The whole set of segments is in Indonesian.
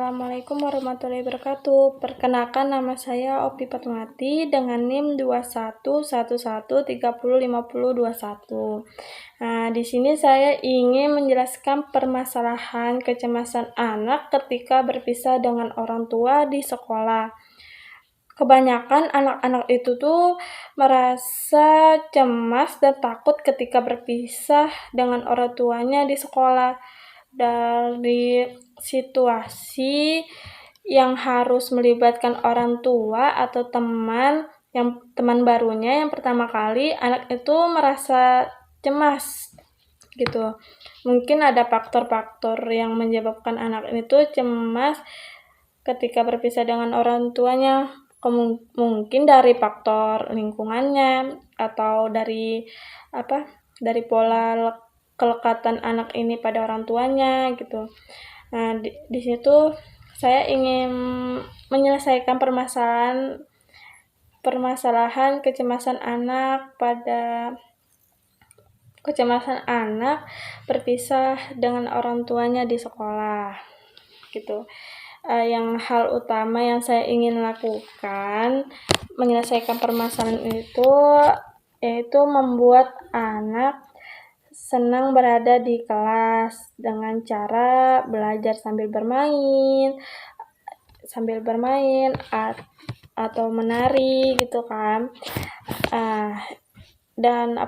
Assalamualaikum warahmatullahi wabarakatuh. Perkenalkan, nama saya Opi Fatmawati dengan NIM 2111305021. Nah, di sini saya ingin menjelaskan permasalahan kecemasan anak ketika berpisah dengan orang tua di sekolah. Kebanyakan anak-anak itu tuh merasa cemas dan takut ketika berpisah dengan orang tuanya di sekolah. Dari situasi yang harus melibatkan orang tua atau teman barunya yang pertama kali, anak itu merasa cemas gitu. Mungkin ada faktor-faktor yang menyebabkan anak itu cemas ketika berpisah dengan orang tuanya. Mungkin dari faktor lingkungannya atau dari pola kelekatan anak ini pada orang tuanya gitu. Nah, di situ saya ingin menyelesaikan permasalahan kecemasan anak berpisah dengan orang tuanya di sekolah gitu. Yang hal utama yang saya ingin lakukan menyelesaikan permasalahan itu yaitu membuat anak senang berada di kelas dengan cara belajar sambil bermain atau menari gitu kan. Dan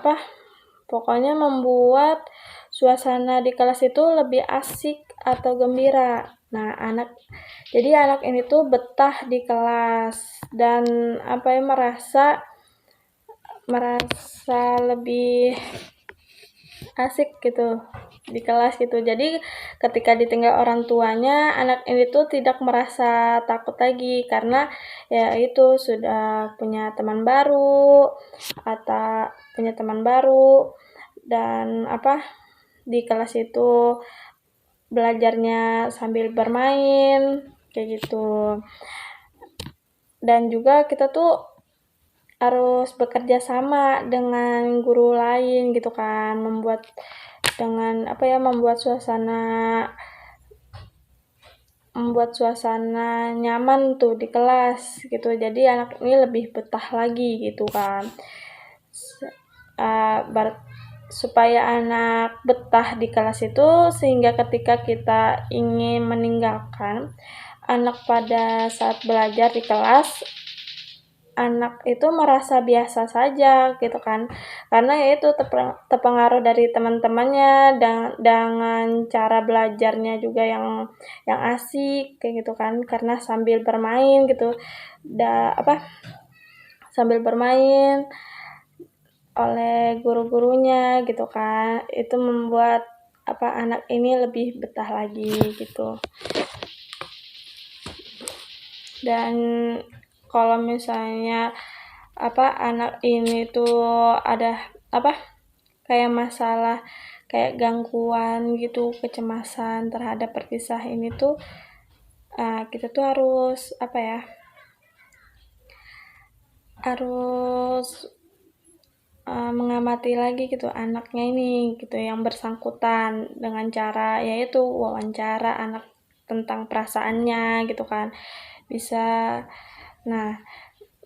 pokoknya membuat suasana di kelas itu lebih asik atau gembira. Nah, anak ini tuh betah di kelas dan merasa lebih asik gitu di kelas gitu. Jadi ketika ditinggal orang tuanya, anak ini tuh tidak merasa takut lagi karena ya itu sudah punya teman baru dan di kelas itu belajarnya sambil bermain kayak gitu. Dan juga kita tuh harus bekerja sama dengan guru lain gitu kan, membuat suasana nyaman tuh di kelas gitu. Jadi anak ini lebih betah lagi gitu kan. Supaya anak betah di kelas itu sehingga ketika kita ingin meninggalkan anak pada saat belajar di kelas, anak itu merasa biasa saja gitu kan, karena yaitu terpengaruh dari teman-temannya dengan cara belajarnya juga yang asik kayak gitu kan, karena sambil bermain gitu, sambil bermain oleh guru-gurunya gitu kan, itu membuat anak ini lebih betah lagi gitu. Dan kalau misalnya anak ini tuh ada kayak masalah kayak gangguan gitu, kecemasan terhadap perpisah ini tuh kita tuh harus mengamati lagi gitu anaknya ini gitu, yang bersangkutan dengan cara yaitu wawancara anak tentang perasaannya gitu kan.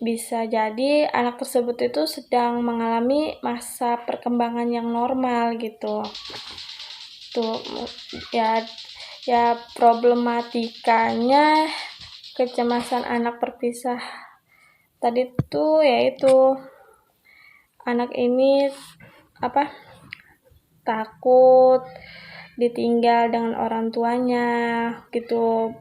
Bisa jadi anak tersebut itu sedang mengalami masa perkembangan yang normal gitu. Tuh ya problematikanya kecemasan anak berpisah tadi tuh yaitu anak ini takut ditinggal dengan orang tuanya gitu.